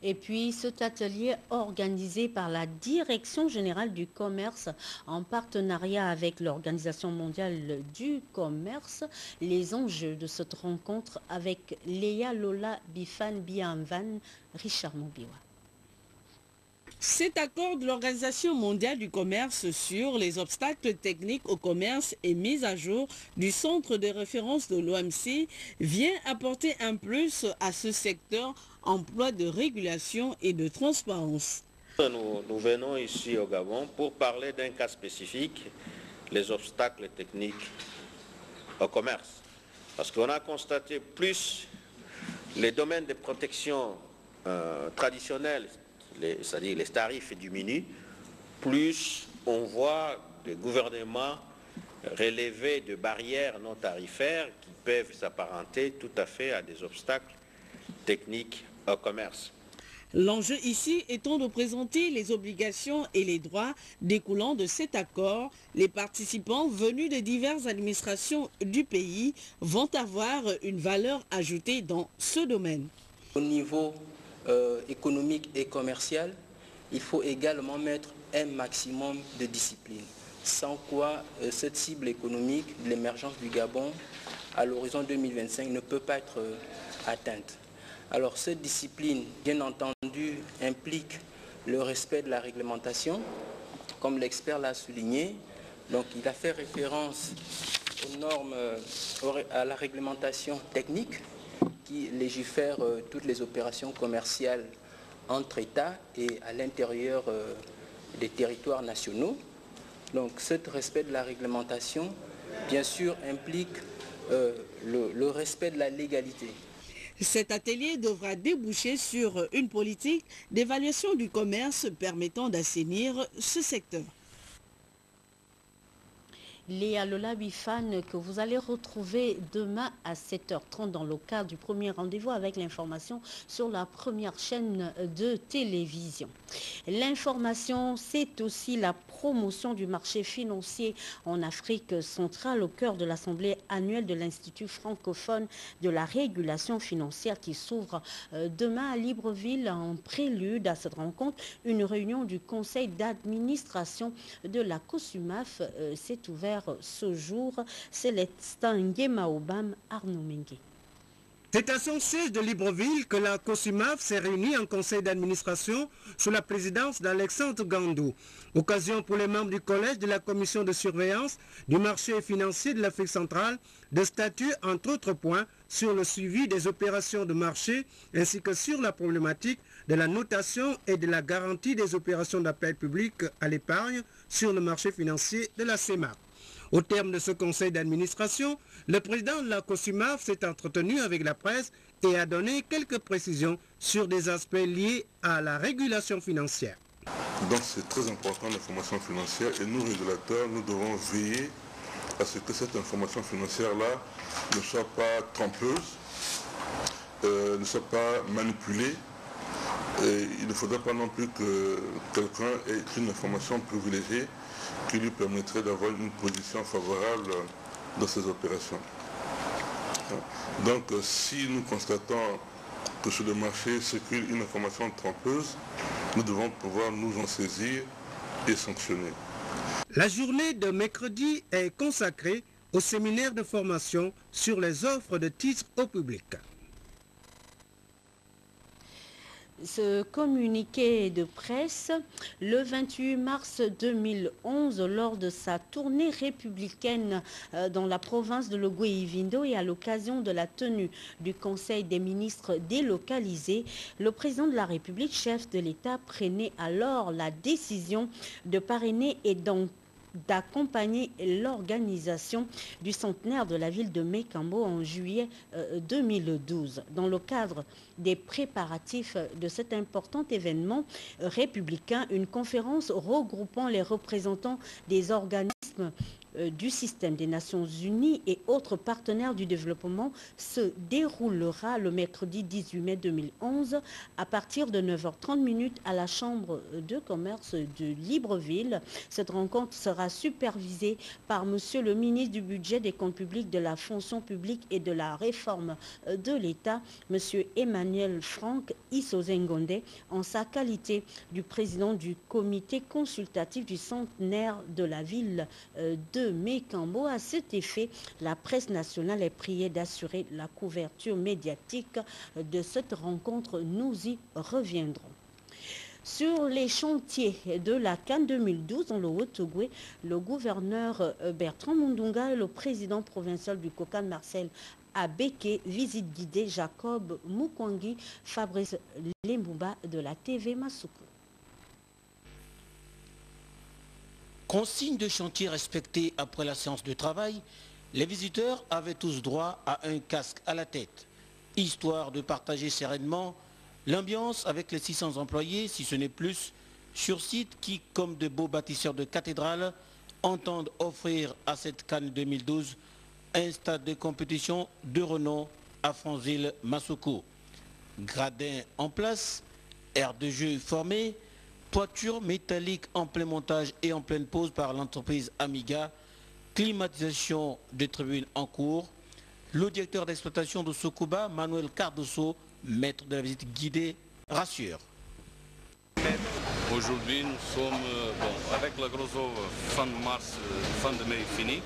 Et puis cet atelier organisé par la Direction générale du commerce en partenariat avec l'Organisation mondiale du commerce, les enjeux de cette rencontre avec Léa Lola Bifan Bianvan, Richard Mobiwa. Cet accord de l'Organisation mondiale du commerce sur les obstacles techniques au commerce et mise à jour du centre de référence de l'OMC vient apporter un plus à ce secteur emploi de régulation et de transparence. Nous venons ici au Gabon pour parler d'un cas spécifique, les obstacles techniques au commerce. Parce qu'on a constaté plus les domaines de protection traditionnels, c'est-à-dire les tarifs diminuent, plus on voit le gouvernement relever de barrières non tarifaires qui peuvent s'apparenter tout à fait à des obstacles techniques au commerce. L'enjeu ici étant de présenter les obligations et les droits découlant de cet accord. Les participants venus de diverses administrations du pays vont avoir une valeur ajoutée dans ce domaine. Au niveau économique et commercial, il faut également mettre un maximum de discipline, sans quoi cette cible économique de l'émergence du Gabon à l'horizon 2025 ne peut pas être atteinte. Alors cette discipline, bien entendu, implique le respect de la réglementation, comme l'expert l'a souligné. Donc il a fait référence aux normes, à la réglementation technique qui légifère toutes les opérations commerciales entre États et à l'intérieur des territoires nationaux. Donc ce respect de la réglementation, bien sûr, implique le respect de la légalité. Cet atelier devra déboucher sur une politique d'évaluation du commerce permettant d'assainir ce secteur. Léa Lola Bifan, que vous allez retrouver demain à 7h30 dans le cadre du premier rendez-vous avec l'information sur la première chaîne de télévision. L'information, c'est aussi la promotion du marché financier en Afrique centrale au cœur de l'Assemblée annuelle de l'Institut francophone de la régulation financière qui s'ouvre demain à Libreville en prélude à cette rencontre. Une réunion du conseil d'administration de la COSUMAF s'est ouverte ce jour. Célestin Nguemaobam, Arnaud Mengue. C'est à son siège de Libreville que la COSUMAF s'est réunie en conseil d'administration sous la présidence d'Alexandre Gandou. Occasion pour les membres du collège de la commission de surveillance du marché financier de l'Afrique centrale de statuer entre autres points sur le suivi des opérations de marché ainsi que sur la problématique de la notation et de la garantie des opérations d'appel public à l'épargne sur le marché financier de la CEMAC. Au terme de ce conseil d'administration, le président de la COSUMAF s'est entretenu avec la presse et a donné quelques précisions sur des aspects liés à la régulation financière. Donc c'est très important l'information financière et nous régulateurs, nous devons veiller à ce que cette information financière-là ne soit pas trompeuse, ne soit pas manipulée. Et il ne faudrait pas non plus que quelqu'un ait une information privilégiée qui lui permettrait d'avoir une position favorable dans ces opérations. Donc si nous constatons que sur le marché circule une information trompeuse, nous devons pouvoir nous en saisir et sanctionner. La journée de mercredi est consacrée au séminaire de formation sur les offres de titres au public. Ce communiqué de presse, le 28 mars 2011, lors de sa tournée républicaine dans la province de Logoué-Ivindo et à l'occasion de la tenue du Conseil des ministres délocalisés, le président de la République, chef de l'État, prenait alors la décision de parrainer et d'accompagner l'organisation du centenaire de la ville de Mékambo en juillet 2012. Dans le cadre des préparatifs de cet important événement républicain, une conférence regroupant les représentants des organismes du système des Nations Unies et autres partenaires du développement se déroulera le mercredi 18 mai 2011 à partir de 9h30 à la Chambre de commerce de Libreville. Cette rencontre sera supervisée par Monsieur le ministre du Budget, des Comptes publics, de la Fonction publique et de la Réforme de l'État, Monsieur Emmanuel Franck Issozengonde, en sa qualité du président du comité consultatif du centenaire de la ville de Mékambo. À cet effet, la presse nationale est priée d'assurer la couverture médiatique de cette rencontre. Nous y reviendrons. Sur les chantiers de la CAN 2012 dans le Haut-Ogooué, le gouverneur Bertrand Mundunga et le président provincial du COCAN, Marcel Abeke, visite guidée Jacob Mukwangi, Fabrice Lemouba de la TV Masuku. Consigne de chantier respectée après la séance de travail, les visiteurs avaient tous droit à un casque à la tête, histoire de partager sereinement l'ambiance avec les 600 employés, si ce n'est plus, sur site qui, comme de beaux bâtisseurs de cathédrales, entendent offrir à cette CAN 2012 un stade de compétition de renom à Franzil-Massoko. Gradins en place, aire de jeu formée, toiture métallique en plein montage et en pleine pose par l'entreprise Amiga, climatisation de tribunes en cours. Le directeur d'exploitation de Sokuba, Manuel Cardoso, maître de la visite guidée, rassure. Aujourd'hui, nous sommes avec la grosse œuvre fin de mars, fin de mai finie.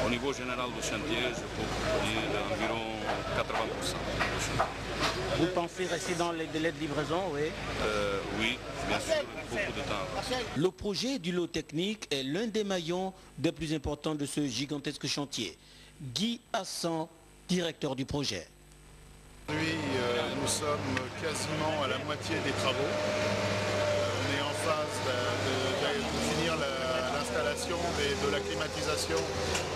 Au niveau général du chantier, je peux dire environ 80%. Vous pensez rester dans les délais de livraison, oui? Oui, bien sûr, beaucoup de temps. Le projet du lot technique est l'un des maillons des plus importants de ce gigantesque chantier. Guy Hassan, directeur du projet. Aujourd'hui, nous sommes quasiment à la moitié des travaux. On est en phase de finir l'installation de la climatisation,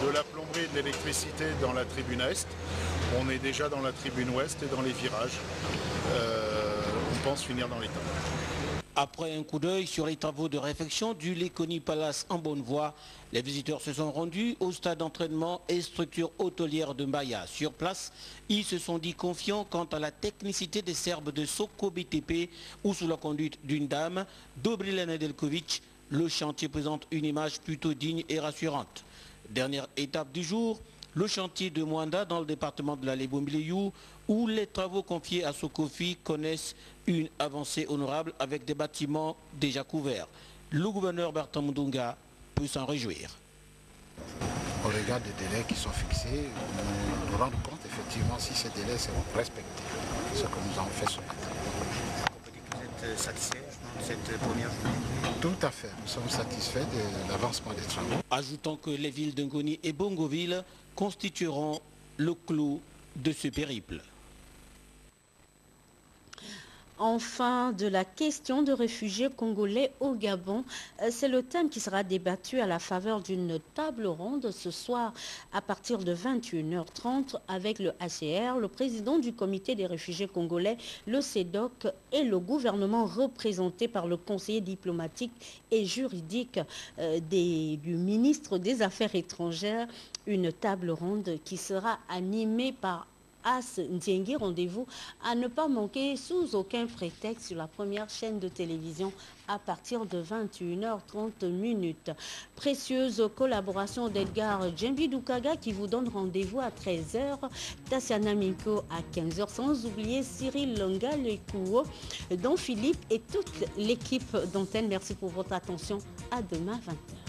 de la plomberie et de l'électricité dans la tribune Est. On est déjà dans la tribune Ouest et dans les virages. On pense finir dans les temps. Après un coup d'œil sur les travaux de réfection du Lekoni Palace en bonne voie, les visiteurs se sont rendus au stade d'entraînement et structure hôtelière de Mbaya. Sur place, ils se sont dit confiants quant à la technicité des Serbes de Soko BTP où sous la conduite d'une dame, Dobrila Nedeljković, le chantier présente une image plutôt digne et rassurante. Dernière étape du jour, le chantier de Mwanda dans le département de la Lebombléou où les travaux confiés à Sokofi connaissent une avancée honorable avec des bâtiments déjà couverts. Le gouverneur Bertrand Mundunga peut s'en réjouir. Au regard des délais qui sont fixés, nous nous rendons compte effectivement si ces délais seront respectés, ce que nous avons fait ce matin. Vous êtes satisfait de cette première journée? Tout à fait, nous sommes satisfaits de l'avancement des travaux. Ajoutant que les villes d'Ngoni et Bongoville constitueront le clou de ce périple. Enfin, de la question de réfugiés congolais au Gabon, c'est le thème qui sera débattu à la faveur d'une table ronde ce soir à partir de 21h30 avec le HCR, le président du comité des réfugiés congolais, le CEDOC et le gouvernement représenté par le conseiller diplomatique et juridique du ministre des Affaires étrangères. Une table ronde qui sera animée par As Ndiengi. Rendez-vous à ne pas manquer sous aucun prétexte sur la première chaîne de télévision à partir de 21h30. Précieuse collaboration d'Edgar Djembi Doukaga qui vous donne rendez-vous à 13h, Tassiana Minko à 15h, sans oublier Cyril Longa Lekouo, dont Philippe et toute l'équipe d'antenne. Merci pour votre attention. À demain 20h.